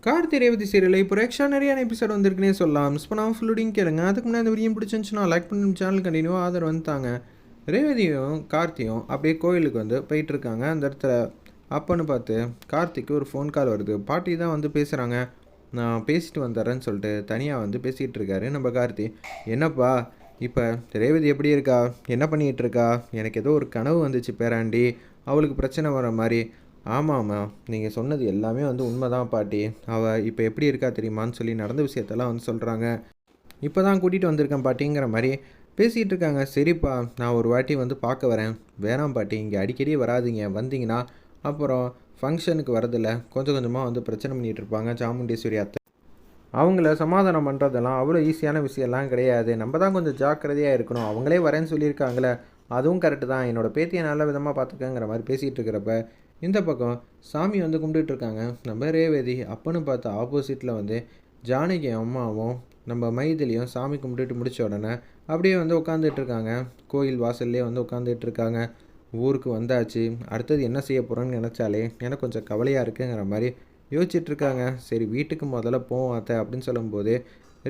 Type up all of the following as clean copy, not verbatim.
Karthi Revathi serial இப்போ extra நிறையான episode வந்திருக்குன்னே சொல்லலாம். Miss பண்ணாமல் ஃபுல்லோடையும் கேளுங்க. அதுக்கு முன்னாடி அந்த வீடியோ பிடிச்சிருந்துச்சுன்னா லைக் பண்ணி சேனல் கண்டினியூவாக ஆதரவு வந்துட்டாங்க. ரேவதியும் கார்த்தியும் அப்படியே கோயிலுக்கு வந்து போயிட்டுருக்காங்க. அந்த இடத்துல அப்பன்னு பார்த்து கார்த்திக்கு ஒரு ஃபோன் கால் வருது. பாட்டி தான் வந்து பேசுகிறாங்க. நான் பேசிட்டு வந்துடுறேன்னு சொல்லிட்டு தனியாக வந்து பேசிகிட்டு இருக்காரு நம்ம கார்த்தி. என்னப்பா இப்போ ரேவதி எப்படி இருக்கா, என்ன பண்ணிகிட்டு இருக்கா? எனக்கு ஏதோ ஒரு கனவு வந்துச்சு பேராண்டி, அவளுக்கு பிரச்சனை வர மாதிரி. ஆமாம்மா, நீங்கள் சொன்னது எல்லாமே வந்து உண்மை தான் பாட்டி. அவள் இப்போ எப்படி இருக்கா தெரியுமான்னு சொல்லி நடந்த விஷயத்தெல்லாம் வந்து சொல்கிறாங்க. இப்போ தான் கூட்டிகிட்டு வந்திருக்கேன் பாட்டிங்கிற மாதிரி பேசிகிட்டு இருக்காங்க. சரிப்பா, நான் ஒரு வாட்டி வந்து பார்க்க வரேன். வேணாம் பாட்டி, இங்கே அடிக்கடி வராதிங்க. வந்தீங்கன்னா அப்புறம் ஃபங்க்ஷனுக்கு வரதில்ல கொஞ்சம் கொஞ்சமாக வந்து பிரச்சனை பண்ணிகிட்டு இருப்பாங்க சாமுண்டீஸ்வரி அத்தை. அவங்கள சமாதானம் பண்ணுறதெல்லாம் அவ்வளோ ஈஸியான விஷயம்லாம் கிடையாது. நம்ம தான் கொஞ்சம் ஜாக்கிரதையாக இருக்கணும். அவங்களே வரேன்னு சொல்லியிருக்காங்களே, அதுவும் கரெக்டு தான். என்னோடய பேத்தியை நல்ல விதமாக பார்த்துக்கங்கிற மாதிரி பேசிகிட்டு இருக்கிறப்ப இந்த பக்கம் சாமி வந்து கும்பிட்டுட்ருக்காங்க நம்ம ரேவதி. அப்பன்னு பார்த்து ஆப்போசிட்டில் வந்து ஜானகி அம்மாவும் நம்ம மைதிலியும் சாமி கும்பிட்டுட்டு முடித்த உடனே அப்படியே வந்து உட்காந்துட்ருக்காங்க. கோயில் வாசல்லே வந்து உட்காந்துட்ருக்காங்க. ஊருக்கு வந்தாச்சு, அடுத்தது என்ன செய்ய போகிறோன்னு நினச்சாலே எனக்கு கொஞ்சம் கவலையாக இருக்குங்கிற மாதிரி யோசிச்சுட்ருக்காங்க. சரி வீட்டுக்கு முதல்ல போவோம் அத்தை அப்படின்னு சொல்லும்போது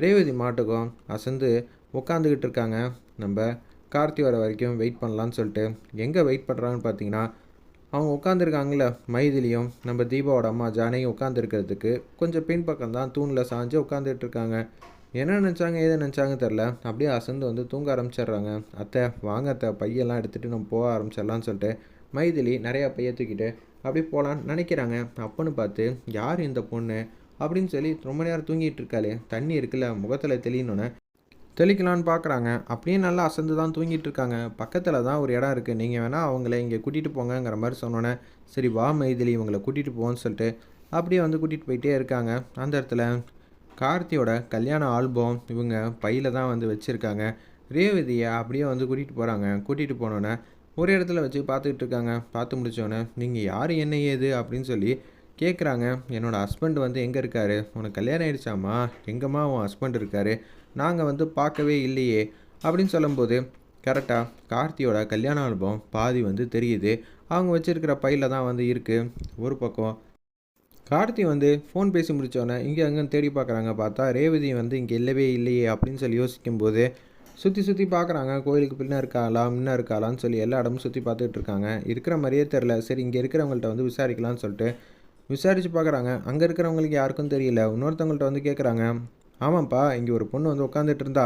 ரேவதி மாட்டுக்கும் அசந்து உட்காந்துக்கிட்டு இருக்காங்க. நம்ம கார்த்தி வர வரைக்கும் வெயிட் பண்ணலான்னு சொல்லிட்டு எங்கே வெயிட் பண்ணுறாங்கன்னு பார்த்தீங்கன்னா, அவங்க உட்காந்துருக்காங்கள மைதிலியும் நம்ம தீபாவோட அம்மா ஜானகியும் உட்காந்துருக்கிறதுக்கு கொஞ்சம் பின் பக்கம் தான் தூணில் சாஞ்சு உட்காந்துட்ருக்காங்க. என்ன நினச்சாங்க ஏது நினச்சாங்க தெரில, அப்படியே அசந்து வந்து தூங்க ஆரம்பிச்சிடுறாங்க. அத்தை வாங்க அத்தை, பையெல்லாம் எடுத்துகிட்டு நம்ம போக ஆரம்பிச்சிடலான்னு சொல்லிட்டு மைதிலி நிறையா பையை தூக்கிட்டு அப்படி போகலான்னு நினைக்கிறாங்க. அப்போன்னு பார்த்து யார் இந்த பொண்ணு அப்படின்னு சொல்லி ரொம்ப நேரம் தூங்கிட்டு இருக்காளே, தண்ணி இருக்குல்ல முகத்தில் தெளியணுன்னு தெளிக்கலான்னு பார்க்குறாங்க. அப்படியே நல்லா அசந்து தான் தூங்கிட்டு இருக்காங்க. பக்கத்தில் தான் ஒரு இடம் இருக்குது, நீங்கள் வேணால் அவங்கள இங்கே கூட்டிகிட்டு போங்கங்கிற மாதிரி சொன்னோன்னே சரி வா மைதிலி இவங்களை கூட்டிகிட்டு போவோன்னு சொல்லிட்டு அப்படியே வந்து கூட்டிகிட்டு போயிட்டே இருக்காங்க. அந்த இடத்துல கார்த்தியோட கல்யாண ஆல்பம் இவங்க பையில் தான் வந்து வச்சுருக்காங்க. ரேவதியை அப்படியே வந்து கூட்டிகிட்டு போகிறாங்க. கூட்டிகிட்டு போனோன்னே ஒரு இடத்துல வச்சு பார்த்துக்கிட்டு இருக்காங்க. பார்த்து முடித்தோடனே நீங்கள் யார் என்ன ஏது அப்படின்னு சொல்லி கேட்குறாங்க. என்னோடய ஹஸ்பண்ட் வந்து எங்கே இருக்கார், உனக்கு கல்யாணம் ஆகிடுச்சாம்மா, எங்கேம்மா உன் ஹஸ்பண்ட் இருக்கார், நாங்கள் வந்து பார்க்கவே இல்லையே அப்படின்னு சொல்லும்போது கரெக்டாக கார்த்தியோட கல்யாண ஆல்பம் பாதி வந்து தெரியுது. அவங்க வச்சுருக்கிற பையில் தான் வந்து இருக்குது. ஒரு பக்கம் கார்த்தி வந்து ஃபோன் பேசி முடித்தோடனே இங்கே அங்கேன்னு தேடி பார்க்குறாங்க. பார்த்தா ரேவதி வந்து இங்கே இல்லவே இல்லையே அப்படின்னு சொல்லி யோசிக்கும்போது சுற்றி சுற்றி பார்க்குறாங்க. கோயிலுக்கு பின்ன இருக்காளா முன்ன இருக்காளான்னு சொல்லி எல்லா இடமும் சுற்றி பார்த்துட்டு இருக்காங்க. இருக்கிற மாதிரியே தெரில. சரி இங்கே இருக்கிறவங்கள்ட்ட வந்து விசாரிக்கலான்னு சொல்லிட்டு விசாரித்து பார்க்குறாங்க. அங்கே இருக்கிறவங்களுக்கு யாருக்கும் தெரியல. இன்னொருத்தவங்கள்ட்ட வந்து கேட்குறாங்க. ஆமாம்ப்பா, இங்கே ஒரு பொண்ணு வந்து உட்காந்துட்டு இருந்தா,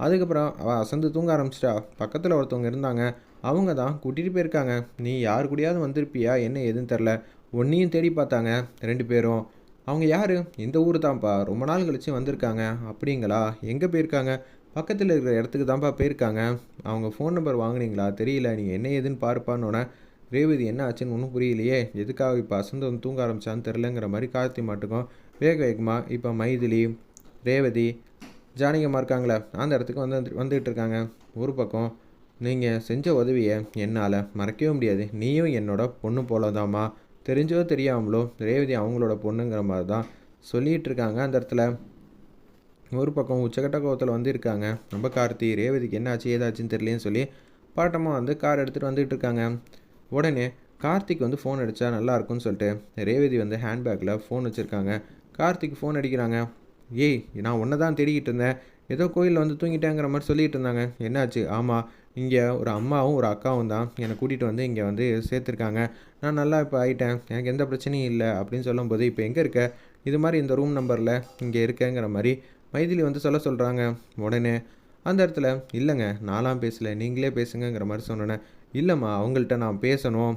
அதுக்கப்புறம் அவள் அசந்து தூங்க ஆரம்பிச்சிட்டா. பக்கத்தில் ஒருத்தவங்க இருந்தாங்க, அவங்க தான் கூட்டிகிட்டு போயிருக்காங்க. நீ யார் கூடயாவது வந்திருப்பியா என்ன ஏதுன்னு தெரில, ஒன்றையும் தேடி பார்த்தாங்க 2 பேரும். அவங்க யார், இந்த ஊர் தான்ப்பா, ரொம்ப நாள் கழிச்சு வந்திருக்காங்க. அப்படிங்களா, எங்கே போயிருக்காங்க? பக்கத்தில் இருக்கிற இடத்துக்கு தான்ப்பா போயிருக்காங்க. அவங்க ஃபோன் நம்பர் வாங்கினீங்களா தெரியல, நீங்கள் என்ன ஏதுன்னு பாருப்பான்னொன்னே ரேவதி என்ன ஆச்சுன்னு ஒன்றும் புரியலையே, எதுக்காக இப்போ அசந்து வந்து தூங்க ஆரம்பிச்சான்னு தெரிலங்கிற மாதிரி கார்த்தி மாட்டுக்கும் வேக வேகமாக இப்போ மைதிலி ரேவதி ஜானகியம்மா இருக்காங்களே அந்த இடத்துக்கு வந்துகிட்டு இருக்காங்க. ஒரு பக்கம் நீங்கள் செஞ்ச உதவியை என்னால் மறக்கவே முடியாது. நீயும் என்னோட பொண்ணு போல தாம்மா, தெரிஞ்சோ தெரியாமலோ ரேவதி அவங்களோட பொண்ணுங்கிற மாதிரி தான் சொல்லிகிட்டு இருக்காங்க. அந்த இடத்துல ஒரு பக்கம் உச்சக்கட்ட கோவத்தில் வந்து இருக்காங்க நம்ம கார்த்தி. ரேவதிக்கு என்ன ஆச்சு ஏதாச்சுன்னு தெரியலேன்னு சொல்லி பாட்டமாக வந்து கார் எடுத்துகிட்டு வந்துகிட்டு இருக்காங்க. உடனே கார்த்திக் வந்து ஃபோன் அடித்தா நல்லாயிருக்குன்னு சொல்லிட்டு ரேவதி வந்து ஹேண்ட்பேக்கில் ஃபோன் வச்சுருக்காங்க. கார்த்திக் ஃபோன் அடிக்கிறாங்க. ஏய் நான் ஒன்றை தான் தேடிக்கிட்டு இருந்தேன், ஏதோ கோயிலில் வந்து தூங்கிட்டேங்கிற மாதிரி சொல்லிகிட்டு இருந்தாங்க. என்னாச்சு? ஆமாம், இங்கே ஒரு அம்மாவும் ஒரு அக்காவும் தான் என்னை கூட்டிகிட்டு வந்து இங்கே வந்து சேர்த்துருக்காங்க. நான் நல்லா இப்போ ஆகிட்டேன், எனக்கு எந்த பிரச்சனையும் இல்லை அப்படின்னு சொல்லும்போது இப்போ எங்கே இருக்க, இது மாதிரி இந்த ரூம் நம்பரில் இங்கே இருக்கேங்கிற மாதிரி மைதிலி வந்து சொல்கிறாங்க. உடனே அந்த இடத்துல இல்லைங்க நான்லாம் பேசலை, நீங்களே பேசுங்கிற மாதிரி சொன்னோன்னே இல்லைம்மா அவங்கள்ட்ட நான் பேசணும்,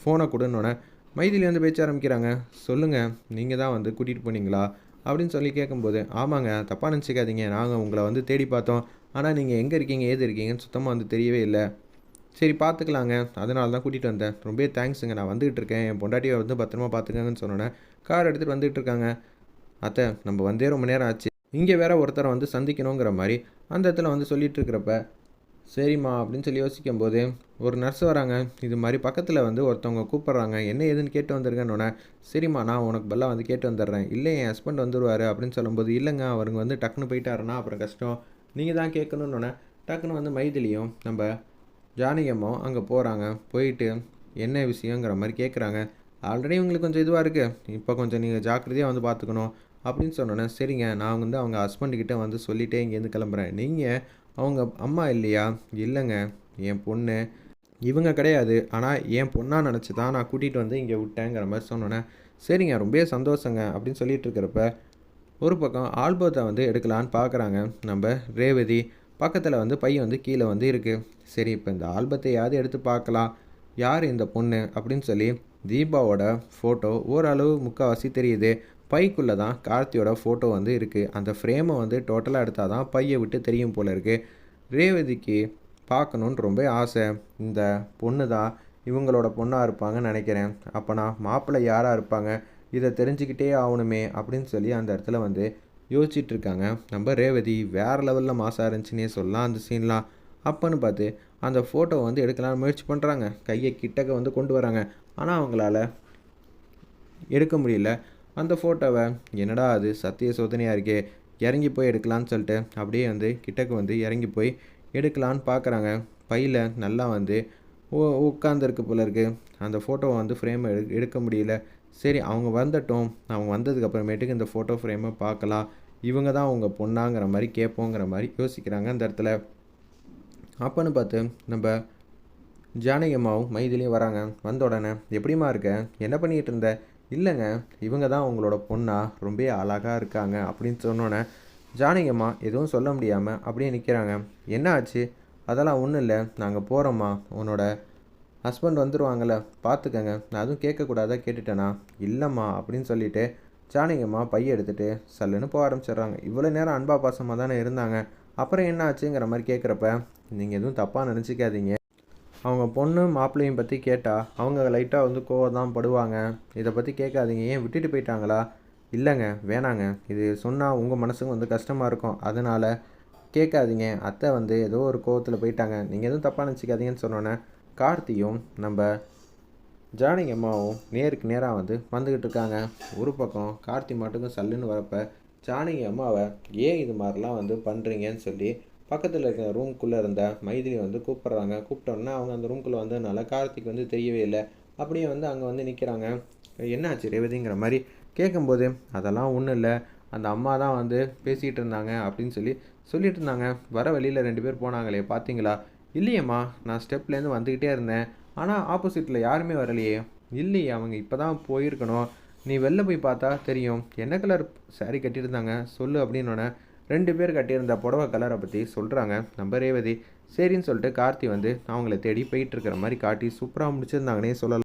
ஃபோனை கொடுன்னொன்னே மைதிலி வந்து பேச்ச ஆரம்பிக்கிறாங்க. சொல்லுங்கள், நீங்கள் தான் வந்து கூட்டிகிட்டு போனீங்களா அப்படின்னு சொல்லி கேட்கும்போது ஆமாங்க, தப்பாக நினச்சிக்காதீங்க, நாங்கள் உங்களை வந்து தேடி பார்த்தோம், ஆனால் நீங்கள் எங்கே இருக்கீங்க ஏது இருக்கீங்கன்னு சுத்தமாக வந்து தெரியவே இல்லை. சரி பார்த்துக்கலாங்க, அதனால தான் கூட்டிகிட்டு வந்தேன், ரொம்ப தேங்க்ஸுங்க, நான் வந்துகிட்டு இருக்கேன், என் பொண்டாட்டியை வந்து பத்திரமா பார்த்துக்கங்கன்னு சொன்னோன்னே கார் எடுத்துகிட்டு வந்துகிட்டு இருக்காங்க. அத்தை நம்ம வந்தே ரொம்ப நேரம் ஆச்சு, இங்கே வேற ஒருத்தரை வந்து சந்திக்கணுங்கிற மாதிரி அந்த இடத்துல வந்து சொல்லிகிட்டு இருக்கிறப்ப சரிம்மா அப்படின்னு சொல்லி யோசிக்கும்போது ஒரு நர்ஸ் வராங்க. இது மாதிரி பக்கத்தில் வந்து ஒருத்தவங்க கூப்பிட்றாங்க, என்ன ஏதுன்னு கேட்டு வந்துருங்கன்னொன்னே சரிம்மா நான் உனக்கு பதிலாக வந்து கேட்டு வந்துடுறேன், இல்லை என் ஹஸ்பண்ட் வந்துடுவார் அப்படின்னு சொல்லும்போது இல்லைங்க அவருங்க வந்து டக்குன்னு போயிட்டாருன்னா அப்புறம் கஷ்டம், நீங்கள் தான் கேட்கணுன்னொன்னே டக்குன்னு வந்து மைதிலியும் நம்ம ஜானகியம்மாவும் அங்கே போகிறாங்க. போயிட்டு என்ன விஷயங்கிற மாதிரி கேட்குறாங்க. ஆல்ரெடி உங்களுக்கு கொஞ்சம் இதுவாக இருக்குது, இப்போ கொஞ்சம் நீங்கள் ஜாக்கிரதையாக வந்து பார்த்துக்கணும் அப்படின்னு சொன்னோன்னே, சரிங்க நான் வந்து அவங்க ஹஸ்பண்டுக்கிட்ட வந்து சொல்லிட்டே இங்கேருந்து கிளம்புறேன். நீங்கள் அவங்க அம்மா இல்லையா? இல்லைங்க, என் பொண்ணு. இவங்க கிடையாது. ஆனா என் பொண்ணா நெனச்சு தான் நான் கூட்டிட்டு வந்து இங்க விட்டேங்கிற மாரி சொன்னோனே, சரிங்க ரொம்பவே சந்தோஷங்க அப்படின்னு சொல்லிட்டு இருக்கிறப்ப, ஒரு பக்கம் ஆல்பத்த வந்து எடுக்கலான்னு பார்க்குறாங்க நம்ப ரேவதி. பக்கத்துல வந்து பை வந்து கீழ வந்து இருக்கு. சரி இப்ப இந்த ஆல்பத்தையாவது எடுத்து பார்க்கலாம். யார் இந்த பொண்ணு அப்படின்னு சொல்லி தீபாவோட ஃபோட்டோ ஓரளவு முக்காவாசி தெரியுது. பைக்குள்ள தான் கார்த்தியோட ஃபோட்டோ வந்து இருக்கு. அந்த ஃப்ரேம வந்து டோட்டலா எடுத்தா தான் பைய விட்டு தெரியும் போல இருக்கு. ரேவதிக்கு பார்க்கணுன்னு ரொம்ப ஆசை. இந்த பொண்ணு தான் இவங்களோட பொண்ணா இருப்பாங்கன்னு நெனைக்கிறேன். அப்பனா மாப்பிள்ளை யாரா இருப்பாங்க? இத தெரிஞ்சுக்கிட்டே ஆவணுமே அப்படின்னு சொல்லி அந்த இடத்துல வந்து யோசிச்சுட்டு இருக்காங்க. நம்ம ரேவதி வேற லெவல்ல மாஸா இருந்துச்சுன்னே சொல்லலாம் அந்த சீன்லாம். அப்பன்னு பார்த்து அந்த ஃபோட்டோவ வந்து எடுக்கலான்னு முயற்சி பண்றாங்க. கைய கிட்டக்க வந்து கொண்டு வராங்க. ஆனா அவங்களால எடுக்க முடியல. அந்த ஃபோட்டோவ என்னடா அது சத்திய சோதனையா இருக்கே! இறங்கி போய் எடுக்கலான்னு சொல்லிட்டு அப்படியே வந்து கிட்டக்க வந்து இறங்கி போய் எடுக்கலான்னு பார்க்குறாங்க. பையில நல்லா வந்து உட்காந்துருக்கு போல இருக்கு. அந்த ஃபோட்டோவ வந்து ஃப்ரேம் எடுக்க முடியல. சரி அவங்க வந்துட்டோம். அவங்க வந்ததுக்கு அப்புறமேட்டுக்கு இந்த ஃபோட்டோ ஃப்ரேம பார்க்கலாம். இவங்க தான் உங்க பொண்ணாங்கிற மாரி கேட்போங்கிற மாரி யோசிக்கிறாங்க அந்த இடத்துல. அப்பன்னு பார்த்து நம்ப ஜானகி அம்மாவும் மைதிலியும் வராங்க. வந்த உடனே எப்படிம்மா இருக்க? என்ன பண்ணிக்கிட்டு இருந்த? இல்லைங்க இவங்க தான் உங்களோட பொண்ணா ரொம்ப அழகா இருக்காங்க அப்படின்னு சொன்னோன்னே ஜானகி அம்மா எதுவும் சொல்ல முடியாமல் அப்படியே நிற்கிறாங்க. என்ன ஆச்சு? அதெல்லாம் ஒன்றும் இல்லை, நாங்கள் போகிறோம்மா. உன்னோட ஹஸ்பண்ட் வந்துடுவாங்கள்ல, பார்த்துக்கங்க. நான் அதுவும் கேட்கக்கூடாதா கேட்டுட்டேனா? இல்லைம்மா அப்படின்னு சொல்லிட்டு ஜானகி அம்மா பைய எடுத்துகிட்டு சல்லுன்னு போக ஆரம்பிச்சிடுறாங்க. இவ்வளோ நேரம் அன்பா பாசமாக தானே இருந்தாங்க, அப்புறம் என்ன ஆச்சுங்கிற மாதிரி கேட்குறப்ப நீங்கள் எதுவும் தப்பாக நினச்சிக்காதீங்க. அவங்க பொண்ணு மாப்பிள்ளையும் பற்றி கேட்டால் அவங்க லைட்டாக வந்து கோவம் தான் படுவாங்க. இதை பற்றி கேட்காதீங்க. ஏன் விட்டுட்டு போயிட்டாங்களா? இல்லைங்க வேணாங்க, இது சொன்னால் உங்கள் மனசுக்கு வந்து கஷ்டமாக இருக்கும், அதனால் கேட்காதீங்க. அத்தை வந்து ஏதோ ஒரு கோவத்தில் போயிட்டாங்க, நீங்கள் எதுவும் தப்பாக நினச்சிக்காதீங்கன்னு சொன்னோன்னே கார்த்தியும் நம்ம ஜானகி அம்மாவும் நேருக்கு நேராக வந்து வந்துக்கிட்டு இருக்காங்க. ஒரு பக்கம் கார்த்தி மட்டுக்கும் சல்லுன்னு வரப்போ ஜானகி அம்மாவை ஏன் இது மாதிரிலாம் வந்து பண்ணுறீங்கன்னு சொல்லி பக்கத்தில் இருக்கிற ரூம்குள்ளே இருந்த மைதிலி வந்து கூப்பிட்றாங்க. கூப்பிட்டோன்னா அவங்க அந்த ரூம்குள்ளே வந்ததுனால கார்த்திக் வந்து தெரியவே இல்லை. அப்படியே வந்து அங்கே வந்து நிற்கிறாங்க. என்னாச்சு ரேவதிங்கிற மாதிரி கேட்கும்போது அதெல்லாம் ஒன்றும் இல்லை, அந்த அம்மா தான் வந்து பேசிகிட்டு இருந்தாங்க அப்படின்னு சொல்லி சொல்லிட்டு இருந்தாங்க. வர வழியில் 2 பேர் போனாங்களே பார்த்தீங்களா? இல்லையேம்மா, நான் ஸ்டெப்லேருந்து வந்துக்கிட்டே இருந்தேன், ஆனால் ஆப்போசிட்டில் யாருமே வரலையே. இல்லையே, அவங்க இப்போ தான் போயிருக்கணும், நீ வெளில போய் பார்த்தா தெரியும். என்ன கலர் சாரீ கட்டியிருந்தாங்க சொல்லு அப்படின்னோடனே 2 பேர் கட்டியிருந்த புடவை கலரை பற்றி சொல்கிறாங்க நம்ம ரேவதி. சரின்னு சொல்லிட்டு கார்த்தி வந்து அவங்கள தேடி போயிட்டு இருக்கிற மாதிரி காட்டி சூப்பராக முடிச்சிருந்தாங்கன்னே சொல்லலாம்.